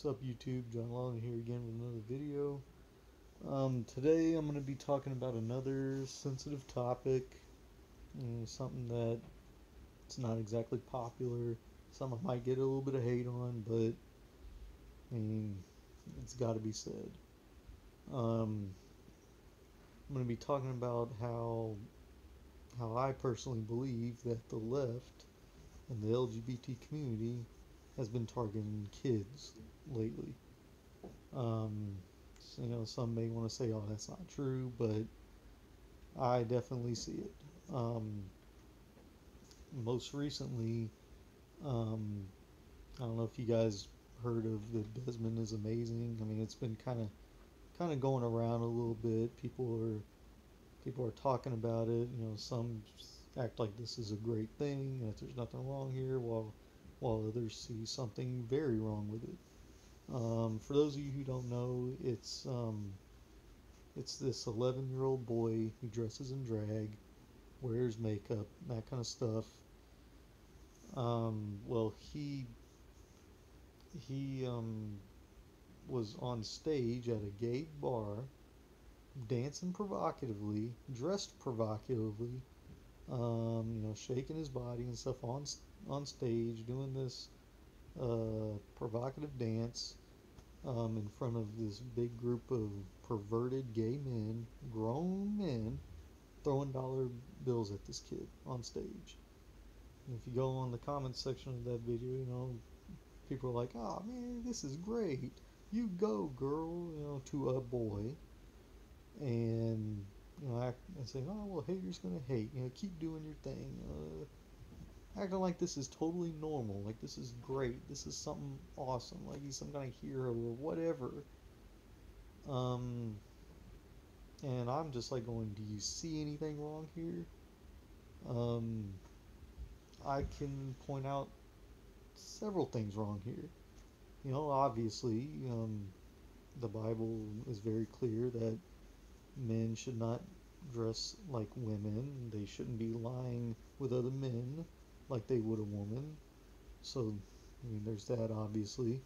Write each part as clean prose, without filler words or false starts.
What's up YouTube? John Long here again with another video. Today I'm going to be talking about another sensitive topic, something that it's not exactly popular, something I might get a little bit of hate on, but I mean, it's got to be said. Um, I'm going to be talking about how I personally believe that the left and the LGBT community has been targeting kids lately. Um, some may want to say, "Oh, that's not true," but I definitely see it. Most recently, um, I don't know if you guys heard of the Desmond is Amazing. I mean, it's been kind of going around a little bit. People are talking about it. Some act like this is a great thing, and that there's nothing wrong here, while others see something very wrong with it. For those of you who don't know, it's this 11-year-old boy who dresses in drag, wears makeup, that kind of stuff. Well, he was on stage at a gay bar, dancing provocatively, dressed provocatively, shaking his body and stuff on stage, doing this provocative dance in front of this big group of perverted gay men, grown men, throwing dollar bills at this kid on stage. And if you go on the comments section of that video, people are like, "Oh man, this is great. You go, girl," to a boy, and act and say, "Oh well, haters gonna hate. Keep doing your thing." Acting like this is totally normal, like this is great, this is something awesome, like he's some kind of hero or whatever. Um, and I'm just like going, do you see anything wrong here? Um, I can point out several things wrong here. Obviously, the Bible is very clear that men should not dress like women. They shouldn't be lying with other men like they would a woman. So, I mean, there's that, obviously.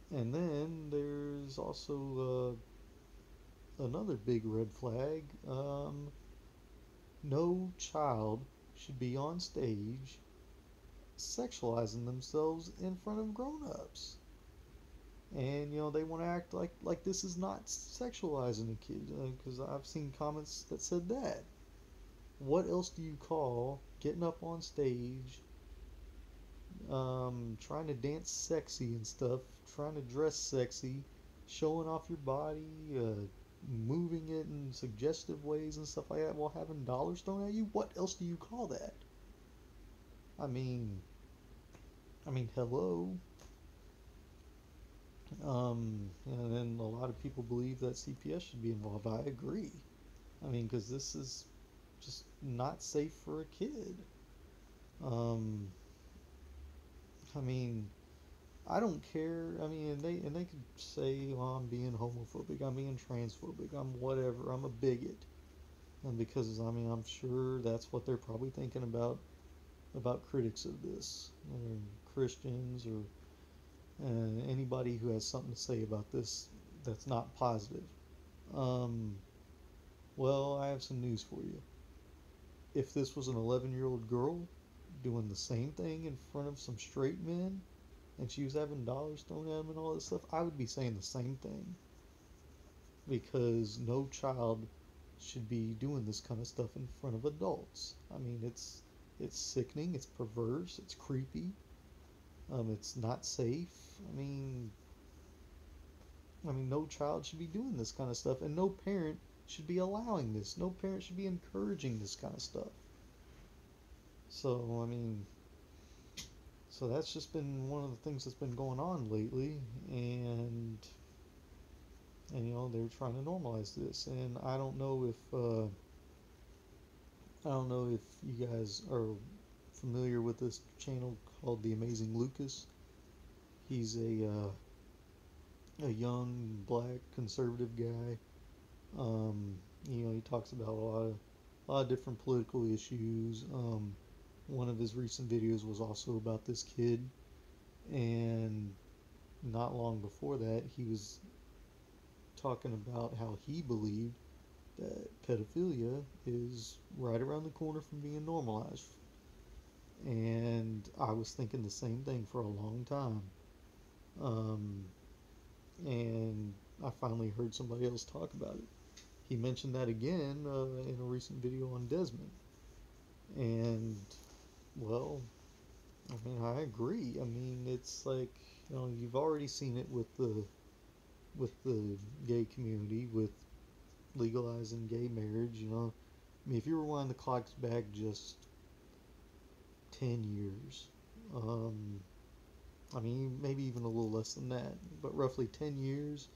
And then there's also another big red flag. No child should be on stage sexualizing themselves in front of grown-ups. And they want to act like this is not sexualizing a kid, because I've seen comments that said that. What else do you call getting up on stage, trying to dance sexy and stuff, trying to dress sexy, showing off your body, moving it in suggestive ways and stuff like that, while having dollars thrown at you? What else do you call that? I mean, hello. And then a lot of people believe that CPS should be involved. I agree. I mean, because this is just not safe for a kid. Um, I mean, I don't care. I mean, and they could say, "Well, I'm being homophobic. I'm being transphobic. I'm whatever. I'm a bigot." And because I'm sure that's what they're probably thinking about critics of this, or Christians, or anybody who has something to say about this that's not positive. Um, well, I have some news for you. If this was an 11-year-old girl doing the same thing in front of some straight men, and she was having dollars thrown at them and all this stuff, I would be saying the same thing. Because no child should be doing this kind of stuff in front of adults. I mean, it's sickening, it's perverse, it's creepy, it's not safe. No child should be doing this kind of stuff, and no parent should be allowing this. No parent should be encouraging this kind of stuff. So, so that's just been one of the things that's been going on lately, and they're trying to normalize this. And I don't know if you guys are familiar with this channel called The Amazing Lucas. He's a young black conservative guy. He talks about a lot of different political issues. One of his recent videos was also about this kid, and not long before that, he was talking about how he believed that pedophilia is right around the corner from being normalized. And I was thinking the same thing for a long time. Um, and I finally heard somebody else talk about it. He mentioned that again in a recent video on Desmond. And, well, I mean, I agree. I mean, it's like, you've already seen it with the gay community, with legalizing gay marriage. I mean, if you rewind the clocks back just 10 years, um, I mean, maybe even a little less than that, but roughly 10 years,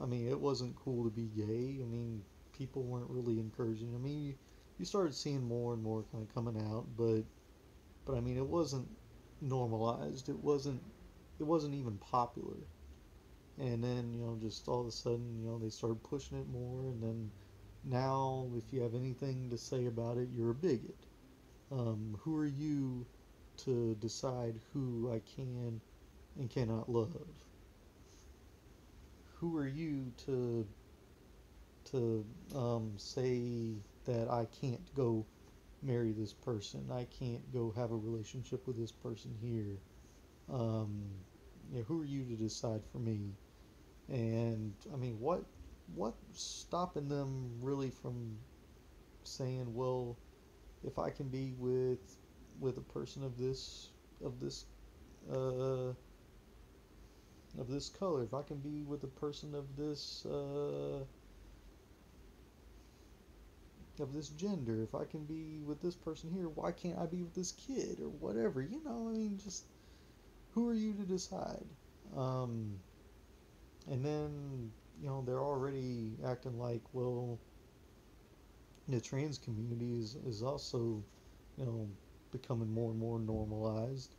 I mean, it wasn't cool to be gay. I mean, people weren't really encouraging. I mean, you started seeing more and more kind of coming out, but I mean, it wasn't normalized. It wasn't even popular. And then, just all of a sudden, they started pushing it more, and then now, if you have anything to say about it, you're a bigot. Who are you to decide who I can and cannot love? Who are you to say that I can't go marry this person? I can't go have a relationship with this person here. Um, who are you to decide for me? And I mean, what's stopping them really from saying, well, if I can be with a person of this uh, of this color, if I can be with a person of this gender, if I can be with this person here, why can't I be with this kid or whatever? I mean, just who are you to decide? Um, and then they're already acting like, well, the trans community is also you know becoming more and more normalized.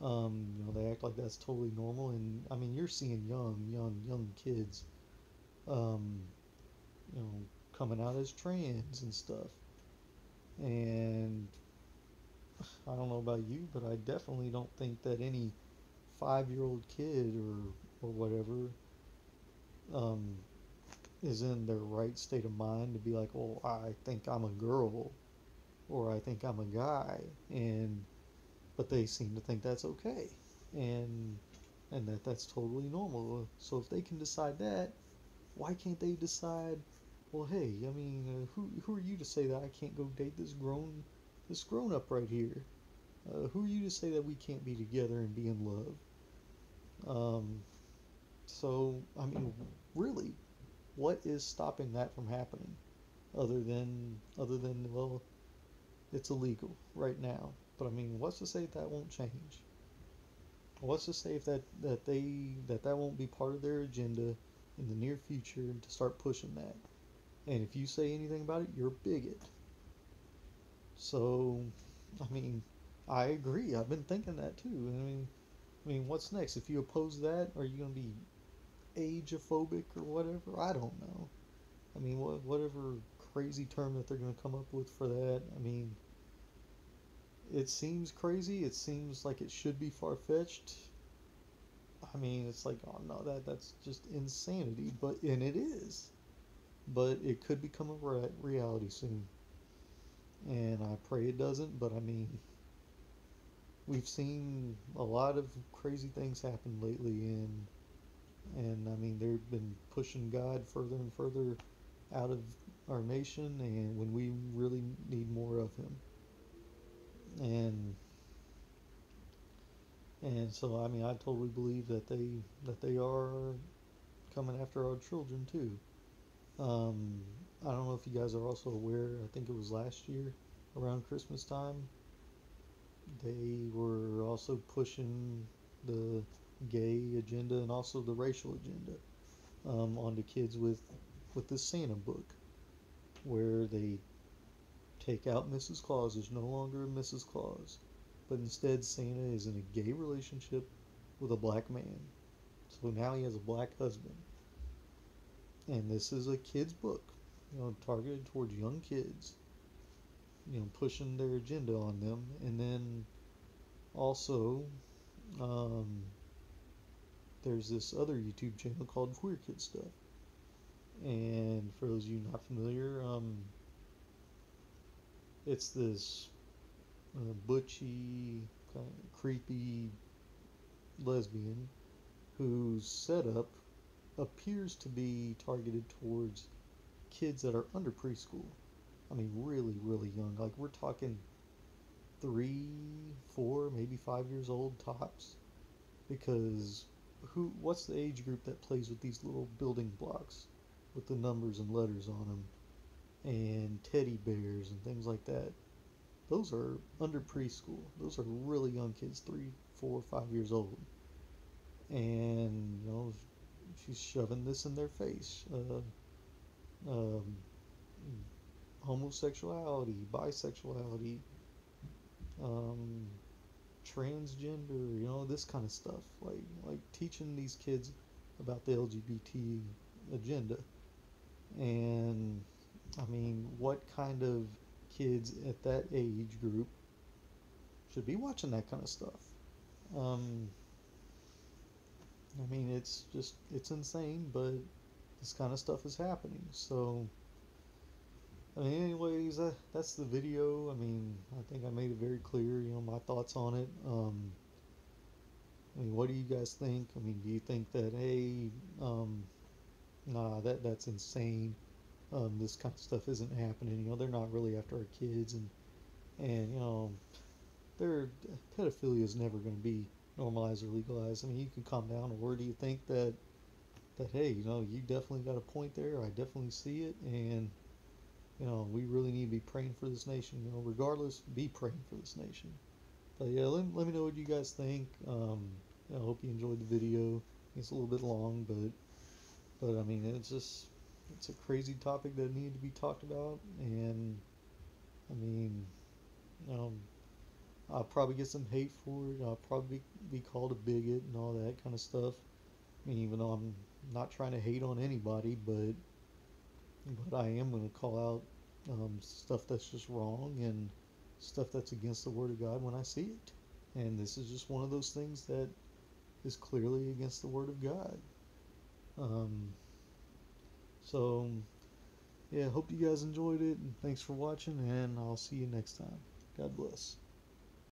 They act like that's totally normal, and I mean, you're seeing young kids, um, you know, coming out as trans and stuff. And I don't know about you, but I definitely don't think that any 5-year-old kid or whatever um, is in their right state of mind to be like, oh, I think I'm a girl or I think I'm a guy, and but they seem to think that's okay, and that's totally normal. So if they can decide that, why can't they decide? Well, hey, I mean, who are you to say that I can't go date this grown up right here? Who are you to say that we can't be together and be in love? Um, so I mean, really, what is stopping that from happening? Other than well, it's illegal right now. But I mean, what's to say that won't change? What's to say if that won't be part of their agenda in the near future to start pushing that? And if you say anything about it, you're a bigot. So, I mean, I agree. I've been thinking that too. I mean, what's next? If you oppose that, are you going to be ageophobic or whatever? I don't know. I mean, whatever crazy term that they're going to come up with for that. I mean, it seems crazy. It seems like it should be far fetched. I mean, it's like, oh no, that's just insanity. And it is. But it could become a reality soon. And I pray it doesn't. But I mean, we've seen a lot of crazy things happen lately, and I mean, they've been pushing God further and further out of our nation, and when we really need more of Him. And so I mean, I totally believe that they are coming after our children too. Um, I don't know if you guys are also aware. I think it was last year around Christmas time. They were also pushing the gay agenda and also the racial agenda onto kids with this Santa book, where they take out Mrs. Claus. There's no longer a Mrs. Claus, but instead Santa is in a gay relationship with a black man. So now he has a black husband, and this is a kid's book, targeted towards young kids, pushing their agenda on them, and then also um, there's this other YouTube channel called Queer Kid Stuff. And for those of you not familiar, it's this butchy, kind of creepy lesbian whose setup appears to be targeted towards kids that are under preschool. I mean, really, really young. Like, we're talking 3, 4, maybe 5 years old tops. Because what's the age group that plays with these little building blocks with the numbers and letters on them and teddy bears and things like that? Those are under preschool. Those are really young kids, 3, 4, 5 years old. And, she's shoving this in their face. Um, Homosexuality, bisexuality, um, transgender, this kind of stuff. Like teaching these kids about the LGBT agenda. And I mean, what kind of kids at that age group should be watching that kind of stuff? Um, I mean, it's insane, but this kind of stuff is happening. So, I mean, anyways, that's the video. I mean, I think I made it very clear, my thoughts on it. I mean, what do you guys think? I mean, do you think that, hey, nah, that's insane. This kind of stuff isn't happening. They're not really after our kids, and their pedophilia is never going to be normalized or legalized. I mean, you can calm down. Or do you think that hey, you definitely got a point there. I definitely see it, and we really need to be praying for this nation. Regardless, be praying for this nation. But yeah, let me know what you guys think. I hope you enjoyed the video. It's a little bit long, but I mean, it's a crazy topic that needed to be talked about, and I mean, um, I'll probably get some hate for it. I'll probably be called a bigot and all that kind of stuff. I mean, even though I'm not trying to hate on anybody, but I am going to call out stuff that's just wrong and stuff that's against the Word of God when I see it. And this is just one of those things that is clearly against the Word of God. Um, so, yeah, hope you guys enjoyed it, and thanks for watching, and I'll see you next time. God bless.